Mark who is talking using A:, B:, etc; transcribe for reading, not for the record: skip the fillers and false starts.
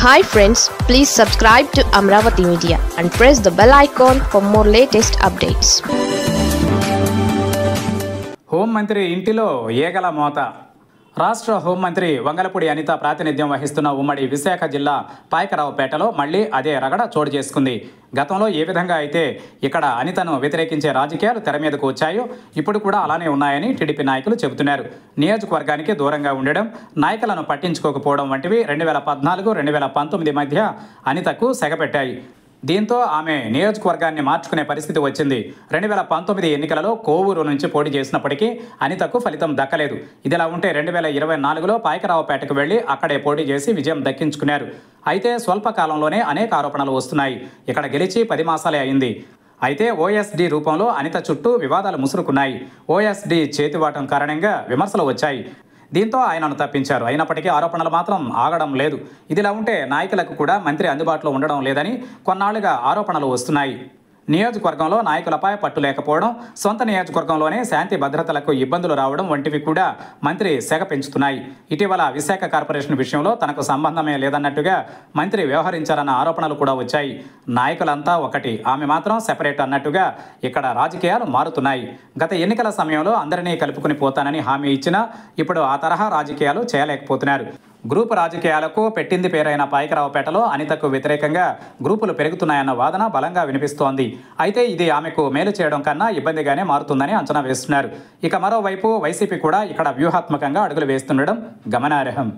A: Hi friends, please subscribe to Amravati Media and press the bell icon for more latest updates.
B: హోంమంత్రి ఇంటిలో ఏగల మోత. రాష్ట్ర హోంమంత్రి వంగలపూడి అనిత ప్రాతినిధ్యం వహిస్తున్న ఉమ్మడి విశాఖ జిల్లా పాయకరావుపేటలో మళ్లీ అదే రగడ చోటు చేసుకుంది. గతంలో ఏ విధంగా అయితే ఇక్కడ అనితను వ్యతిరేకించే రాజకీయాలు తెర మీదకు వచ్చాయో ఇప్పుడు కూడా అలానే ఉన్నాయని టీడీపీ నాయకులు చెబుతున్నారు. నియోజకవర్గానికి దూరంగా ఉండడం, నాయకులను పట్టించుకోకపోవడం వంటివి 2014-2019 మధ్య అనితకు సెగపెట్టాయి. దీంతో ఆమె నియోజకవర్గాన్ని మార్చుకునే పరిస్థితి వచ్చింది. 2019 ఎన్నికలలో కోవూరు నుంచి పోటీ చేసినప్పటికీ అనితకు ఫలితం దక్కలేదు. ఇదిలా ఉంటే 2024లో పాయకరావుపేటకు వెళ్లి అక్కడే పోటీ చేసి విజయం దక్కించుకున్నారు. అయితే స్వల్ప కాలంలోనే అనేక ఆరోపణలు వస్తున్నాయి. ఇక్కడ గెలిచి 10 మాసాలే అయింది. అయితే ఓఎస్డీ రూపంలో అనిత చుట్టూ వివాదాలు ముసురుకున్నాయి. ఓఎస్డీ చేతివాటం కారణంగా విమర్శలు వచ్చాయి. దీంతో ఆయనను తప్పించారు. అయినప్పటికీ ఆరోపణలు మాత్రం ఆగడం లేదు. ఇదిలా ఉంటే నాయకులకు కూడా మంత్రి అందుబాటులో ఉండడం లేదని కొన్నాళ్లుగా ఆరోపణలు వస్తున్నాయి. నియోజకవర్గంలో నాయకులపై పట్టు లేకపోవడం, సొంత నియోజకవర్గంలోనే శాంతి భద్రతలకు ఇబ్బందులు రావడం వంటివి కూడా మంత్రి సెగ పెంచుతున్నాయి. ఇటీవల విశాఖ కార్పొరేషన్ విషయంలో తనకు సంబంధమే లేదన్నట్టుగా మంత్రి వ్యవహరించారన్న ఆరోపణలు కూడా వచ్చాయి. నాయకులంతా ఒకటి, ఆమె మాత్రం సెపరేట్ అన్నట్టుగా ఇక్కడ రాజకీయాలు మారుతున్నాయి. గత ఎన్నికల సమయంలో అందరినీ కలుపుకుని పోతానని హామీ ఇచ్చినా ఇప్పుడు ఆ తరహా రాజకీయాలు చేయలేకపోతున్నారు. గ్రూపు రాజకీయాలకు పెట్టింది పేరైన పాయకరావుపేటలో అనితకు వ్యతిరేకంగా గ్రూపులు పెరుగుతున్నాయన్న వాదన బలంగా వినిపిస్తోంది. అయితే ఇది ఆమెకు మేలు చేయడం కన్నా ఇబ్బందిగానే మారుతుందని అంచనా వేస్తున్నారు. ఇక మరోవైపు వైసీపీ కూడా ఇక్కడ వ్యూహాత్మకంగా అడుగులు వేస్తుండడం గమనార్హం.